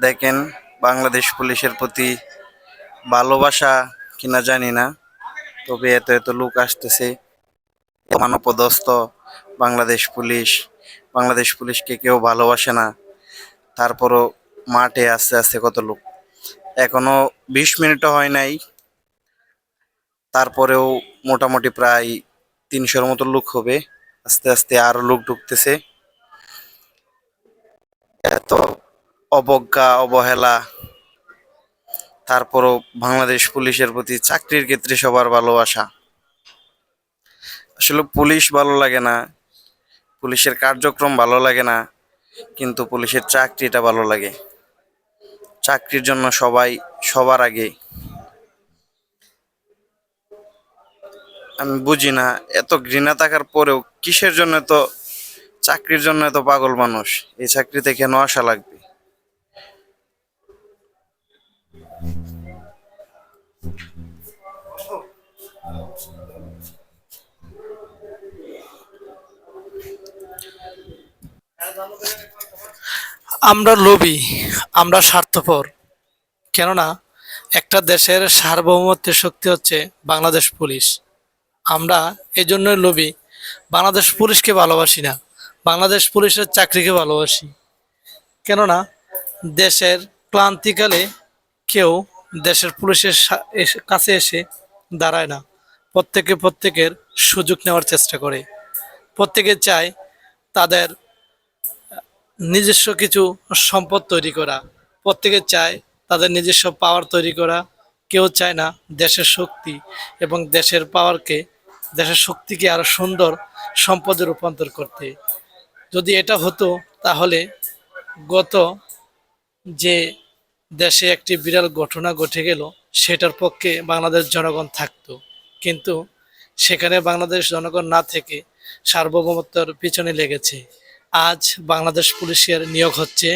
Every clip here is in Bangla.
দেখেন, বাংলাদেশ পুলিশের প্রতি ভালোবাসা কিনা জানি না, তবে এত এত লোক আসতেছে মানবপদস্থ বাংলাদেশ পুলিশ। বাংলাদেশ পুলিশকে কেউ ভালোবাসে না, তারপরও মাঠে আস্তে আস্তে কত লোক। এখনো 20 মিনিটও হয় নাই, তারপরেও মোটামুটি প্রায় 300-র মতো লোক হবে। আস্তে আস্তে আরো লোক ঢুকতেছে। এত অবজ্ঞা অবহেলা, তারপরও বাংলাদেশ পুলিশের প্রতি চাকরির ক্ষেত্রে সবার ভালোবাসা। আসলে পুলিশ ভালো লাগে না, পুলিশের কার্যক্রম ভালো লাগে না, কিন্তু পুলিশের চাকরিটা ভালো লাগে। চাকরির জন্য সবাই সবার আগে। আমি বুঝি না, এত ঘৃণা থাকার পরেও কিসের জন্য এত চাকরির জন্য এত পাগল মানুষ। এই চাকরিতে কেন আসা লাগবে? আমরা লোভী, আমরা স্বার্থপর। কেননা একটা দেশের সার্বভৌমত্বের শক্তি হচ্ছে বাংলাদেশ পুলিশ। আমরা এজন্যই লোভী, বাংলাদেশ পুলিশকে ভালোবাসি না, বাংলাদেশ পুলিশের চাকরিকে ভালোবাসি। কেননা দেশের ক্লান্তিকালে কেউ দেশের পুলিশের কাছে এসে দাঁড়ায় না। প্রত্যেকে প্রত্যেকের সুযোগ নেওয়ার চেষ্টা করে। প্রত্যেকে চায় তাদের নিজস্ব কিছু সম্পদ তৈরি করা। প্রত্যেকে চায় তাদের নিজস্ব পাওয়ার তৈরি করা। কেউ চায় না দেশের শক্তি এবং দেশের পাওয়ারকে, দেশের শক্তিকে আরো সুন্দর সম্পদে রূপান্তর করতে। যদি এটা হতো তাহলে গত যে দেশে একটি বিরল ঘটনা ঘটে গেল সেটার পক্ষে বাংলাদেশ জনগণ থাকতো। কিন্তু সেখানে বাংলাদেশ জনগণ না থেকে সার্বভৌমত্বর পিছনে লেগেছে। আজ বাংলাদেশ পুলিশের নিয়োগ হচ্ছে,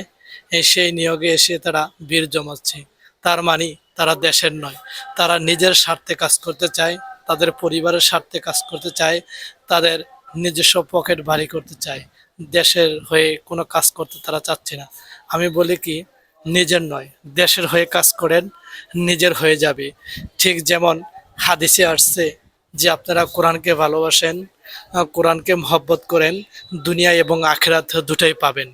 সেই নিয়োগে এসে তারা বীর জমাচ্ছে। তার মানে তারা দেশের নয়, তারা নিজের স্বার্থে কাজ করতে চায়, তাদের পরিবারের স্বার্থে কাজ করতে চায়, তাদের নিজস্ব পকেট ভারী করতে চায়। দেশের হয়ে কোনো কাজ করতে তারা চাচ্ছে না। আমি বলি কি, নিজের নয় দেশের হয়ে কাজ করেন, নিজের হয়ে যাবে। ঠিক যেমন হাদিসে আসছে যে আপনারা কোরআনকে ভালোবাসেন, কোরআনকে মহব্বত করেন, দুনিয়া এবং আখিরাত দুটাই পাবেন।